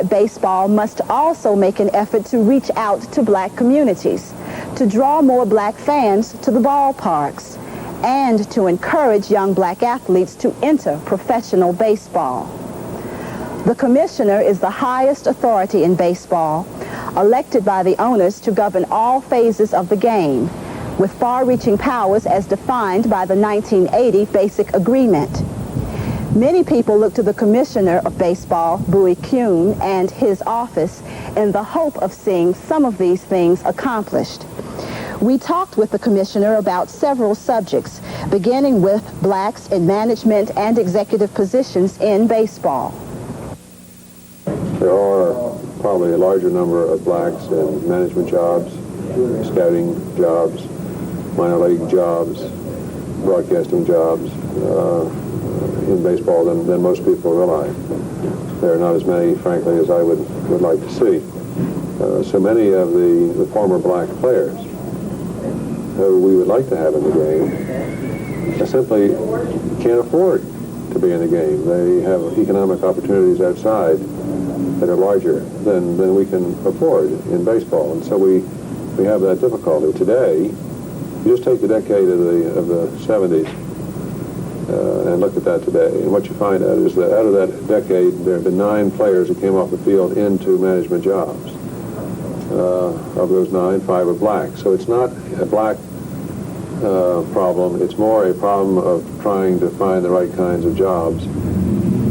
that baseball must also make an effort to reach out to black communities, to draw more black fans to the ballparks, and to encourage young black athletes to enter professional baseball. The commissioner is the highest authority in baseball, elected by the owners to govern all phases of the game, with far-reaching powers as defined by the 1980 Basic Agreement. Many people look to the commissioner of baseball, Bowie Kuhn, and his office in the hope of seeing some of these things accomplished. We talked with the commissioner about several subjects, beginning with blacks in management and executive positions in baseball. There are probably a larger number of blacks in management jobs, scouting jobs, minor league jobs, broadcasting jobs in baseball than most people realize. There are not as many, frankly, as I would like to see. So many of the former black players who we would like to have in the game simply can't afford to be in the game. They have economic opportunities outside that are larger than we can afford in baseball, and so we have that difficulty. Today, you just take the decade of the 70s and look at that today, and what you find out is that out of that decade, there have been 9 players who came off the field into management jobs. Of those 9, 5 are black. So it's not a black problem. It's more a problem of trying to find the right kinds of jobs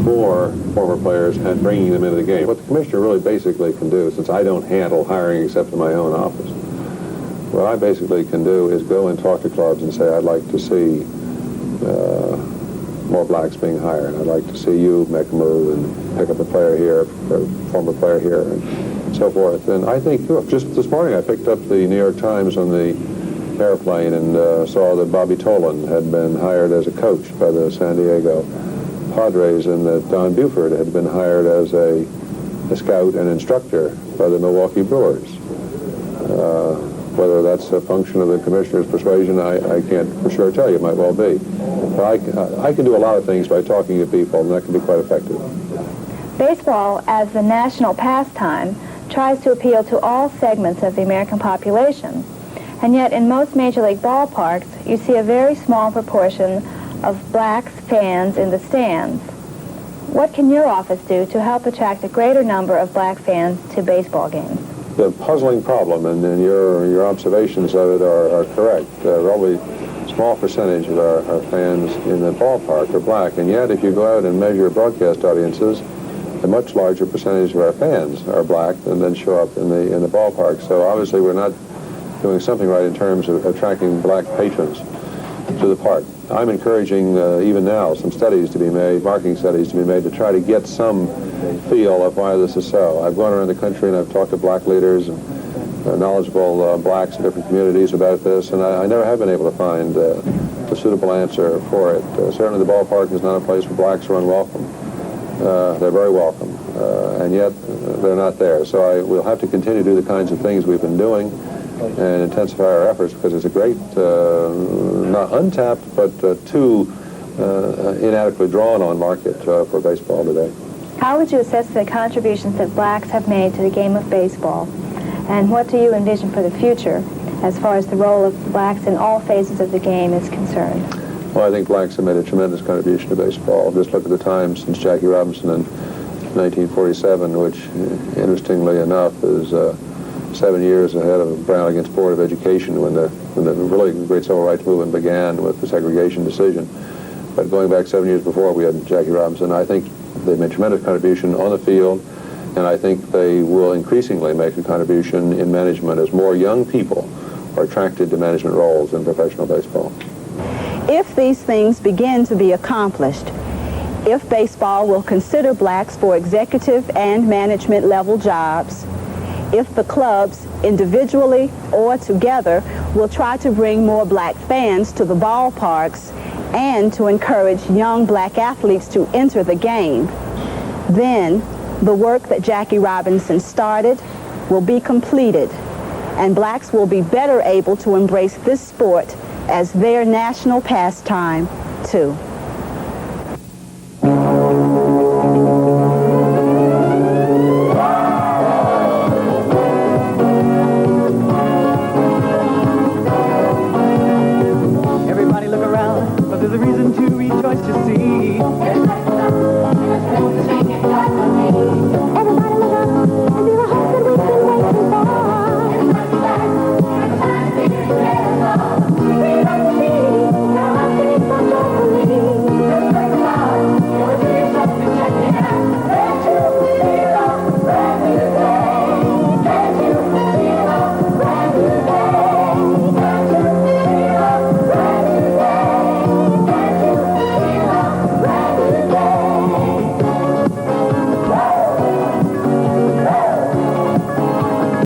for former players and bringing them into the game. What the commissioner really basically can do, since I don't handle hiring except in my own office, what I basically can do is go and talk to clubs and say, I'd like to see more blacks being hired. I'd like to see you make a move and pick up a player here, a former player here, and so forth. And I think, look, just this morning I picked up the New York Times on the airplane and saw that Bobby Tolan had been hired as a coach by the San Diego Padres, and that Don Buford had been hired as a scout and instructor by the Milwaukee Brewers. Whether that's a function of the commissioner's persuasion, I can't for sure tell you. It might well be. But I can do a lot of things by talking to people, and that can be quite effective. Baseball, as the national pastime, tries to appeal to all segments of the American population. And yet, in most major league ballparks, you see a very small proportion of blacks fans in the stands. What can your office do to help attract a greater number of black fans to baseball games? The puzzling problem, and your observations of it are correct. Probably a small percentage of our fans in the ballpark are black, and yet if you go out and measure broadcast audiences, a much larger percentage of our fans are black and then show up in the ballpark. So obviously we're not doing something right in terms of attracting black patrons to the park. I'm encouraging even now some studies to be made, marketing studies to be made, to try to get some feel of why this is so. I've gone around the country and I've talked to black leaders and knowledgeable blacks in different communities about this, and I never have been able to find a suitable answer for it. Certainly the ballpark is not a place where blacks are unwelcome. They're very welcome, and yet they're not there. So we'll have to continue to do the kinds of things we've been doing and intensify our efforts, because it's a great, not untapped, but too inadequately drawn on market for baseball today. How would you assess the contributions that blacks have made to the game of baseball? And what do you envision for the future as far as the role of blacks in all phases of the game is concerned? Well, I think blacks have made a tremendous contribution to baseball. Just look at the time since Jackie Robinson in 1947, which, interestingly enough, is 7 years ahead of Brown against Board of Education, when the really great civil rights movement began with the segregation decision. But going back 7 years before, we had Jackie Robinson. I think they've made tremendous contribution on the field, and I think they will increasingly make a contribution in management as more young people are attracted to management roles in professional baseball. If these things begin to be accomplished, if baseball will consider blacks for executive and management level jobs, if the clubs, individually or together, will try to bring more black fans to the ballparks and to encourage young black athletes to enter the game, then the work that Jackie Robinson started will be completed, and blacks will be better able to embrace this sport as their national pastime, too.